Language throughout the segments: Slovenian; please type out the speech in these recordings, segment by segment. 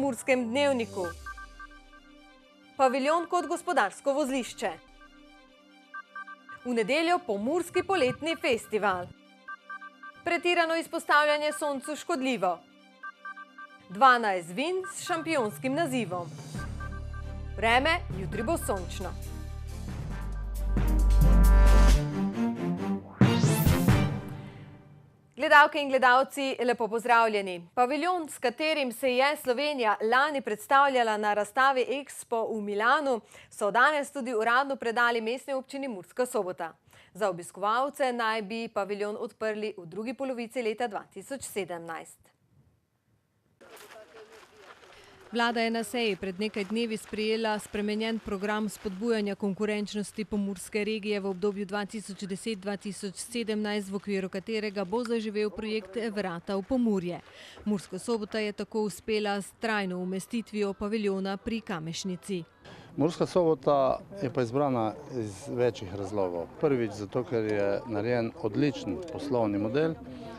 Pomurskem dnevniku. Paviljon kot gospodarsko vozlišče. V nedeljo Pomurski poletni festival. Pretirano izpostavljanje soncu škodljivo. 12 vin s šampionskim nazivom. Vreme jutri bo sončno. Gledalke in gledalci, lepo pozdravljeni. Paviljon, s katerim se je Slovenija lani predstavljala na razstavi Expo v Milanu, so danes tudi uradno predali Mestni občini Murska Sobota. Za obiskovalce naj bi paviljon odprli v drugi polovici leta 2017. Vlada je na seji pred nekaj dnevi sprejela spremenjen program spodbujanja konkurenčnosti pomurske regije v obdobju 2010-2017, v okviru katerega bo zaživel projekt Vrata v Pomurje. Murska Sobota je tako uspela s trajno umestitvijo paviljona pri Kamešnici. Murska Sobota je pa izbrana iz večjih razlogov. Prvič zato, ker je narejen odličen poslovni model,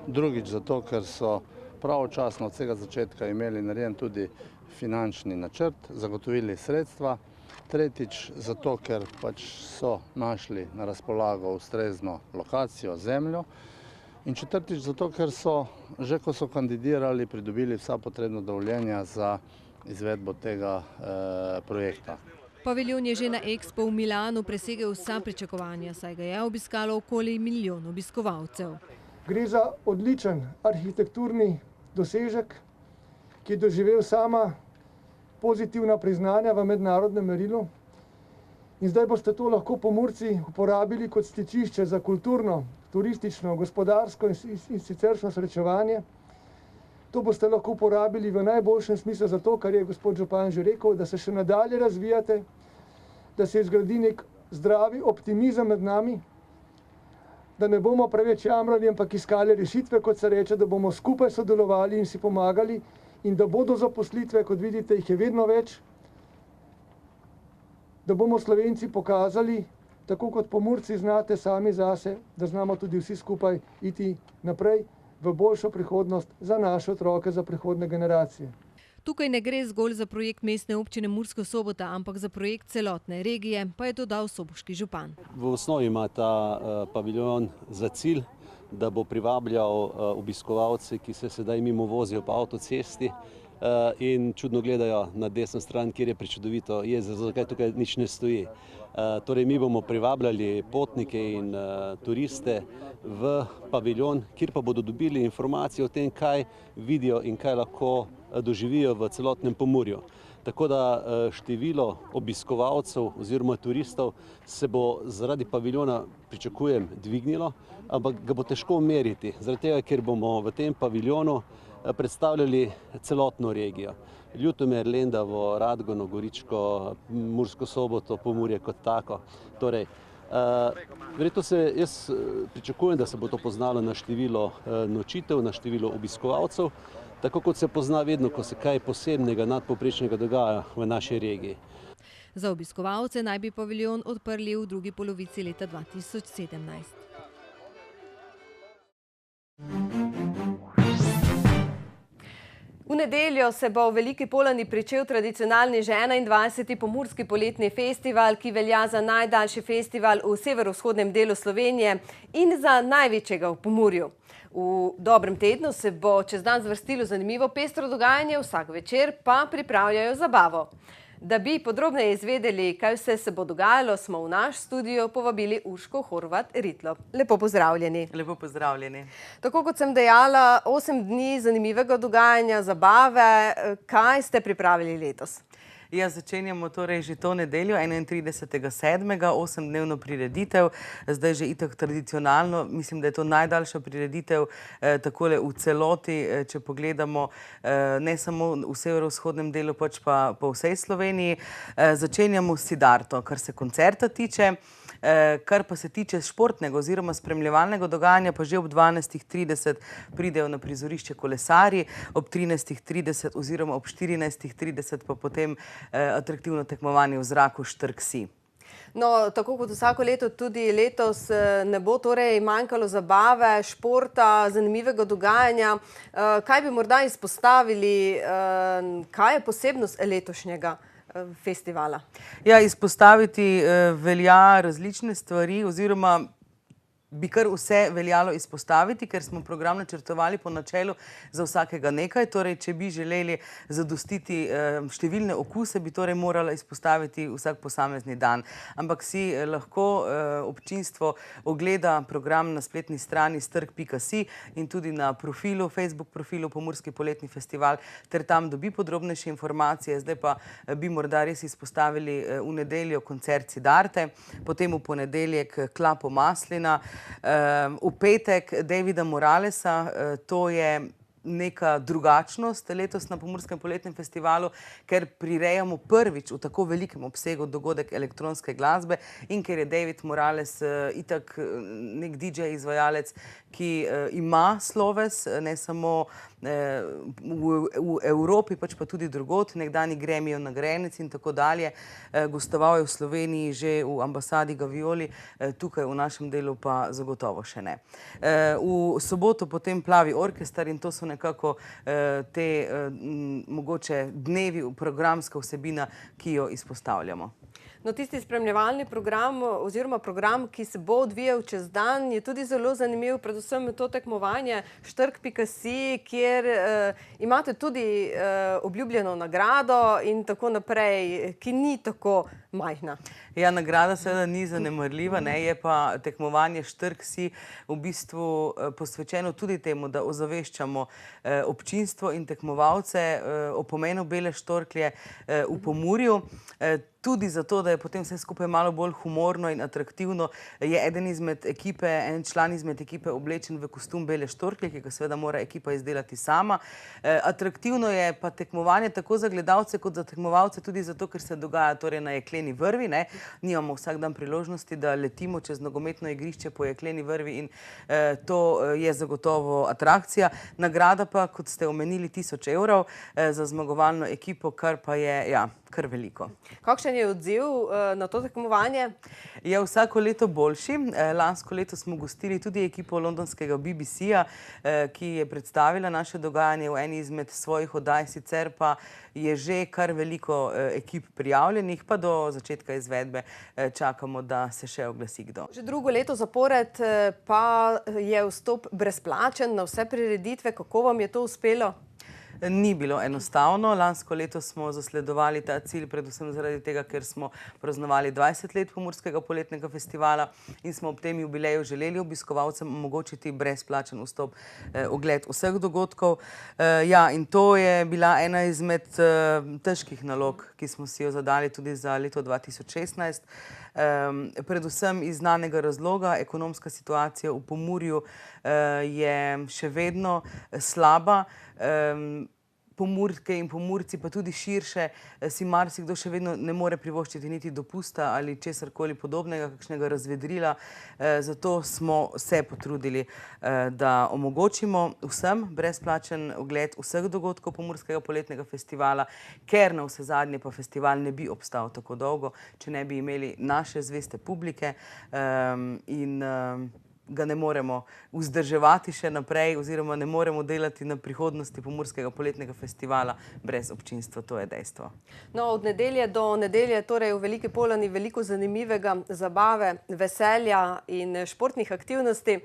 drugič zato, ker so pravočasno od vsega začetka imeli narejen tudi finančni načrt, zagotovili sredstva, tretjič zato, ker pač so našli na razpolago ustrezno lokacijo, zemljo, in četrtič zato, ker so, že ko so kandidirali, pridobili vsa potrebna dovoljenja za izvedbo tega projekta. Paviljon je že na Expo v Milanu presegel vsa pričakovanja, saj ga je obiskalo okoli 1 milijon obiskovalcev. Gre za odličen arhitekturni dosežek, ki je doživel sama pozitivna priznanja v mednarodnem merilu. In zdaj boste to lahko Pomurci uporabili kot stičišče za kulturno, turistično, gospodarsko in siceršnjo srečevanje. To boste lahko uporabili v najboljšem smislu zato, kar je gospod župan že rekel, da se še nadalje razvijate, da se izgradi nek zdravi optimizem med nami, da ne bomo preveč jamrali, ampak iskali rešitve, kot se reče, da bomo skupaj sodelovali in si pomagali in da bodo zaposlitve, kot vidite, jih je vedno več, da bomo Slovenci pokazali, tako kot Pomurci znate sami zase, da znamo tudi vsi skupaj iti naprej v boljšo prihodnost za naše otroke, za prihodne generacije. Tukaj ne gre zgolj za projekt Mestne občine Murska Sobota, ampak za projekt celotne regije, pa je dodal soboški župan. V osnovi ima ta paviljon za cilj, da bo privabljal obiskovalce, ki se sedaj mimo vozijo po avtocesti in čudno gledajo na desno stran, kjer je prečudovito jezero, zakaj tukaj nič ne stoji. Torej mi bomo privabljali potnike in turiste v paviljon, kjer pa bodo dobili informacije o tem, kaj vidijo in kaj lahko doživijo v celotnem Pomurju. Tako da število obiskovalcev oziroma turistov se bo zaradi paviljona, pričakujem, dvignilo, ampak ga bo težko meriti, zaradi tega, ker bomo v tem paviljonu predstavljali celotno regijo. Ljutomer, Lendavo, Radgono, Goričko, Mursko Soboto, Pomurje kot tako. Torej, verjetno jaz pričakujem, da se bo to poznalo na število nočitev, na število obiskovalcev, tako kot se pozna vedno, ko se kaj posebnega, nadpovprečnega dogaja v naši regiji. Za obiskovalce naj bi paviljon odprli v drugi polovici leta 2017. V nedeljo se bo v Veliki Polani pričel tradicionalni že 21. Pomurski poletni festival, ki velja za najdaljši festival v severovzhodnem delu Slovenije in za največjega v Pomurju. V dobrem tednu se bo čez dan zvrstilo zanimivo pestro dogajanje, vsak večer pa pripravljajo zabavo. Da bi podrobneje izvedeli, kaj vse se bo dogajalo, smo v naš studio povabili Urško Horvat Ritlo. Lepo pozdravljeni. Lepo pozdravljeni. Tako kot sem dejala, 8 dni zanimivega dogajanja, zabave. Kaj ste pripravili letos? Ja, začenjamo torej že to nedeljo, 31.7., 8-dnevno prireditev. Zdaj že itak tradicionalno, mislim, da je to najdaljša prireditev takole v celoti, če pogledamo ne samo v severovzhodnem delu, pač pa po vsej Sloveniji. Začenjamo s Sidarto, kar se koncerta tiče. Kar pa se tiče športnega oziroma spremljevalnega dogajanja, pa že ob 12.30 pridejo na prizorišče kolesarji, ob 13.30 oziroma ob 14.30 pa potem atraktivno tekmovanje v zraku Štrksi. No, tako kot vsako leto, tudi letos ne bo torej manjkalo zabave, športa, zanimivega dogajanja. Kaj bi morda izpostavili, kaj je posebnost letošnjega festivala? Ja, izpostaviti velja različne stvari oziroma bi kar vse veljalo izpostaviti, ker smo program načrtovali po načelu za vsakega nekaj. Torej, če bi želeli zadostiti številne okuse, bi torej morala izpostaviti vsak posamezni dan. Ampak si lahko občinstvo ogleda program na spletni strani strg.si in tudi na profilu, Facebook profilu Pomurski poletni festival, ter tam dobi podrobnejše informacije. Zdaj pa bi morda res izpostavili v nedeljo koncert Siddharte, potem v ponedeljek Klapo Maslina, v petek Davida Moralesa. To je neka drugačnost letos na Pomurskem poletnem festivalu, ker prirejamo prvič v tako velikem obsegu dogodek elektronske glasbe in ker je David Morales itak nek DJ izvajalec, ki ima sloves, ne samo v Evropi, pač pa tudi drugod, nekdanji Gremijev nagrajenec in tako dalje. Gostoval je v Sloveniji že v ambasadi Gavioli, tukaj v našem delu pa zagotovo še ne. V soboto potem Plavi orkester in to so nekako te mogoče dnevi, programska vsebina, ki jo izpostavljamo. No, tisti spremljevalni program oziroma program, ki se bo odvijal čez dan, je tudi zelo zanimiv, predvsem to tekmovanje strg.si, kjer imate tudi obljubljeno nagrado in tako naprej, ki ni tako majhna. Ja, nagrada seveda ni zanemarljiva, je pa tekmovanje strg.si v bistvu posvečeno tudi temu, da ozaveščamo občinstvo in tekmovalce o pomenu bele štorklje v Pomurju. Tudi zato, da je potem vse skupaj malo bolj humorno in atraktivno, je en član izmed ekipe oblečen v kostum bele štorklje, ki ga seveda mora ekipa izdelati sama. Atraktivno je pa tekmovanje tako za gledalce kot za tekmovalce tudi zato, ker se dogaja torej na jekleni vrvi. Nimamo vsak dan priložnosti, da letimo čez nogometno igrišče po jekleni vrvi in to je zagotovo atrakcija. Nagrada pa, kot ste omenili, 1000 evrov za zmagovalno ekipo, kar pa je, ja, kar veliko. Kakšen je odziv na to tekmovanje? Je vsako leto boljši. Lansko leto smo gostili tudi ekipo londonskega BBC-ja, ki je predstavila naše dogajanje v eni izmed svojih oddaj, sicer pa je že kar veliko ekip prijavljenih, pa do začetka izvedbe čakamo, da se še oglasi kdo. Že drugo leto zapored pa je vstop brezplačen na vse prireditve. Kako vam je to uspelo? Ni bilo enostavno. Lansko leto smo zasledovali ta cilj predvsem zaradi tega, ker smo praznovali 20 let Pomurskega poletnega festivala in smo ob tem jubileju želeli obiskovalcem omogočiti brezplačen vstop, ogled vseh dogodkov. Ja, in to je bila ena izmed težkih nalog, ki smo si jo zadali tudi za leto 2016. Predvsem iz znanega razloga, ekonomska situacija v Pomurju je še vedno slaba. Pomurke in Pomurci, pa tudi širše, si marsikdo še vedno ne more privoščiti niti dopusta ali česarkoli podobnega, kakšnega razvedrila. Zato smo se potrudili, da omogočimo vsem brezplačen ogled vseh dogodkov Pomurskega poletnega festivala, ker na vsezadnje pa festival ne bi obstal tako dolgo, če ne bi imeli naše zveste publike in ga ne moremo vzdrževati še naprej oziroma ne moremo delati na prihodnosti Pomurskega poletnega festivala brez občinstva, to je dejstvo. No, od nedelje do nedelje, torej v Veliki Polani, veliko zanimivega, zabave, veselja in športnih aktivnosti.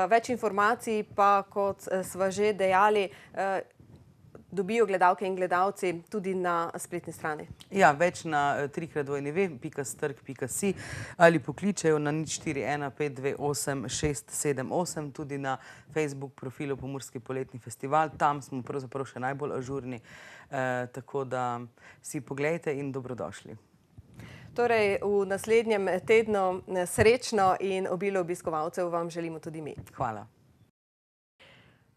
Več informacij pa, kot sva že dejali, dobijo gledalke in gledalci tudi na spletni strani. Ja, več na www.strg.si ali pokličejo na 041 528 678, tudi na Facebook profilu Pomurski poletni festival. Tam smo pravzaprav še najbolj ažurni, tako da si poglejte in dobrodošli. Torej, v naslednjem tednu srečno in obilo obiskovalcev vam želimo tudi mi. Hvala.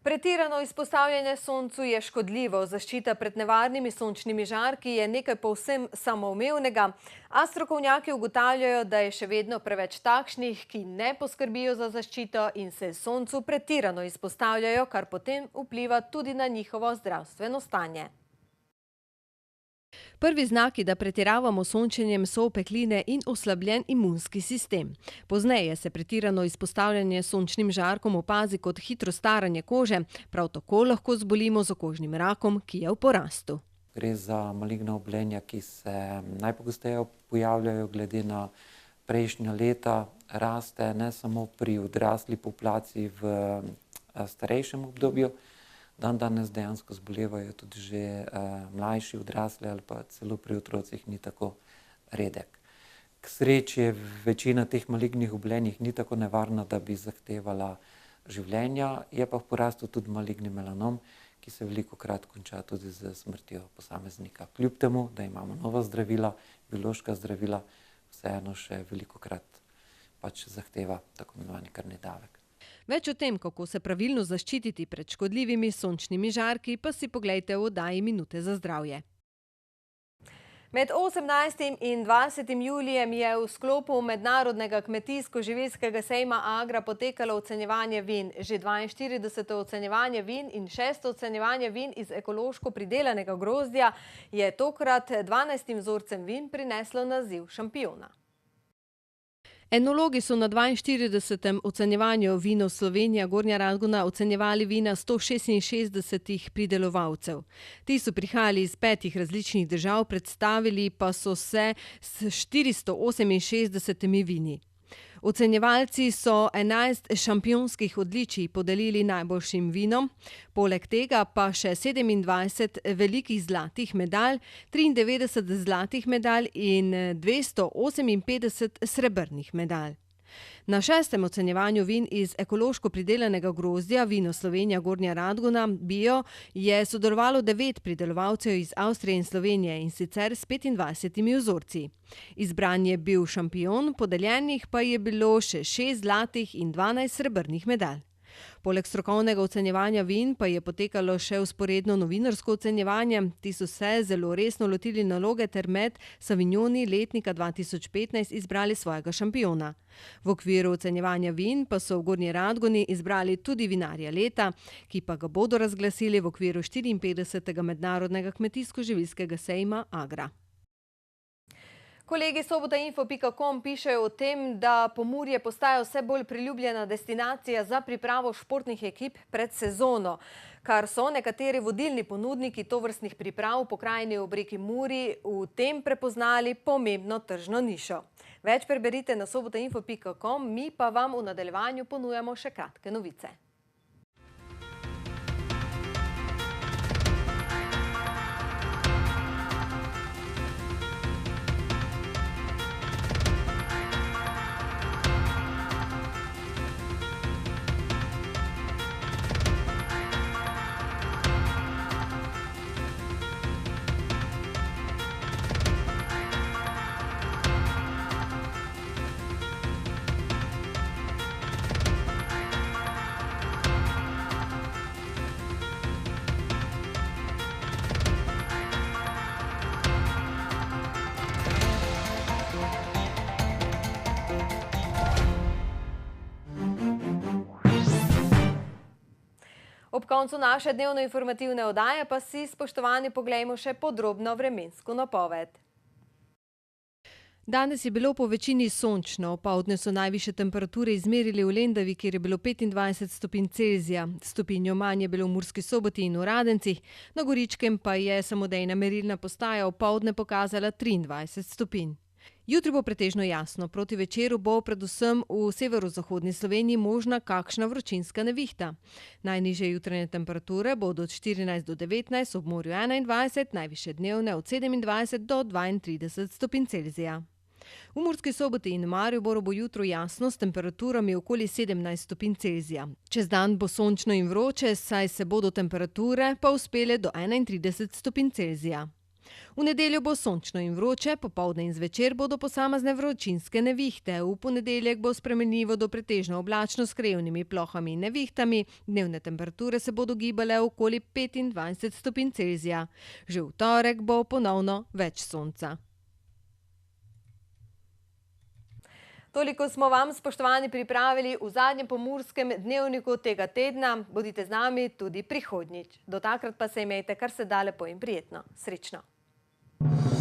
Pretirano izpostavljanje soncu je škodljivo. Zaščita pred nevarnimi sončnimi žarki je nekaj povsem samoumevnega, a strokovnjaki ugotavljajo, da je še vedno preveč takšnih, ki ne poskrbijo za zaščito in se soncu pretirano izpostavljajo, kar potem vpliva tudi na njihovo zdravstveno stanje. Prvi znaki, da pretiravamo s sončenjem, so opekline in oslabljen imunski sistem. Pozneje se pretirano izpostavljanje sončnim žarkom opazi kot hitro staranje kože, prav tako lahko zbolimo z okožnim rakom, ki je v porastu. Gre za maligna obolenja, ki se najpogosteje pojavljajo glede na prejšnja leta, raste ne samo pri odrasli populaciji v starejšem obdobju, danes dejansko zbolevajo tudi že mlajši odrasli ali pa celo pri otrocih ni tako redek. K sreči večina teh malignih obolenj ni tako nevarna, da bi zahtevala življenja, je pa v porastu tudi maligni melanom, ki se velikokrat konča tudi z smrtjo posameznika. Kljub temu, da imamo nova zdravila, biološka zdravila, vseeno še velikokrat zahteva tako imenovani krvni davek. Več o tem, kako se pravilno zaščititi pred škodljivimi sončnimi žarki, pa si poglejte v oddaji Minute za zdravje. Med 18. in 20. julijem je v sklopu Mednarodnega kmetijsko-živilskega sejma Agra potekalo ocenjevanje vin. Že 42. ocenjevanje vin in 6. ocenjevanje vin iz ekološko pridelanega grozdja je tokrat 12 vzorcem vin prineslo naziv šampiona. Enologi so na 42. ocenjevanju Vinov Slovenija Gornja Radgona ocenjevali vina 166 pridelovalcev. Ti so prihajali iz 5 različnih držav, predstavili pa so se s 468 vini. Ocenjevalci so 11 šampionskih odličij podelili najboljšim vinom, poleg tega pa še 27 velikih zlatih medalj, 93 zlatih medalj in 258 srebrnih medalj. Na 6. ocenjevanju vin iz ekološko pridelanega grozdja Vino Slovenija Gornja Radgona Bio je sodelovalo 9 pridelovalcev iz Avstrije in Slovenije, in sicer s 25 vzorci. Izbran je bil šampion, podeljenih pa je bilo še 6 zlatih in 12 srebrnih medalj. Poleg strokovnega ocenjevanja vin pa je potekalo še vzporedno novinarsko ocenjevanje. Ti so se zelo resno lotili naloge ter med savignoni letnika 2015 izbrali svojega šampiona. V okviru ocenjevanja vin pa so v Gornji Radgoni izbrali tudi vinarja leta, ki pa ga bodo razglasili v okviru 54. Mednarodnega kmetijsko-živilskega sejma Agra. Kolegi sobotainfo.com pišejo o tem, da Pomurje postaja vse bolj priljubljena destinacija za pripravo športnih ekip pred sezono, kar so nekateri vodilni ponudniki tovrstnih priprav v pokrajini ob reki Muri v tem prepoznali pomembno tržno nišo. Več preberite na sobotainfo.com, mi pa vam v nadaljevanju ponujamo še kratke novice. Ob koncu naše dnevno informativne oddaje pa si, spoštovani, poglejmo še podrobno vremensko napoved. Danes je bilo po večini sončno, opoldne so najvišje temperature izmerili v Lendavi, kjer je bilo 25 stopinj Celzija. Stopinjo manj je bilo v Murski Soboti in v Radencih, na Goričkem pa je samodejna merilna postaja opoldne pokazala 23 stopinj. Jutri bo pretežno jasno, proti večeru bo predvsem v severozahodni Sloveniji možna kakšna vročinska nevihta. Najnižje jutranje temperature bodo od 14 do 19, ob morju 21, najvišje dnevne od 27 do 32 stopinj Celzija. V Murski Soboti in Mariboru bo jutro jasno s temperaturami okoli 17 stopinj Celzija. Čez dan bo sončno in vroče, saj se bodo temperature pa uspele do 31 stopinj Celzija. V nedeljo bo sončno in vroče, popoldne in zvečer bodo posamezne vročinske nevihte. V ponedeljek bo spremenljivo do pretežno oblačno s krajevnimi plohami in nevihtami. Dnevne temperature se bodo gibale okoli 25 stopinj Celzija. Že v torek bo ponovno več sonca. Toliko smo vam, spoštovani, pripravili v zadnjem pomurskem dnevniku tega tedna. Bodite z nami tudi prihodnjič. Do takrat pa se imejte kar se da lepo in prijetno. Srečno! Hvala.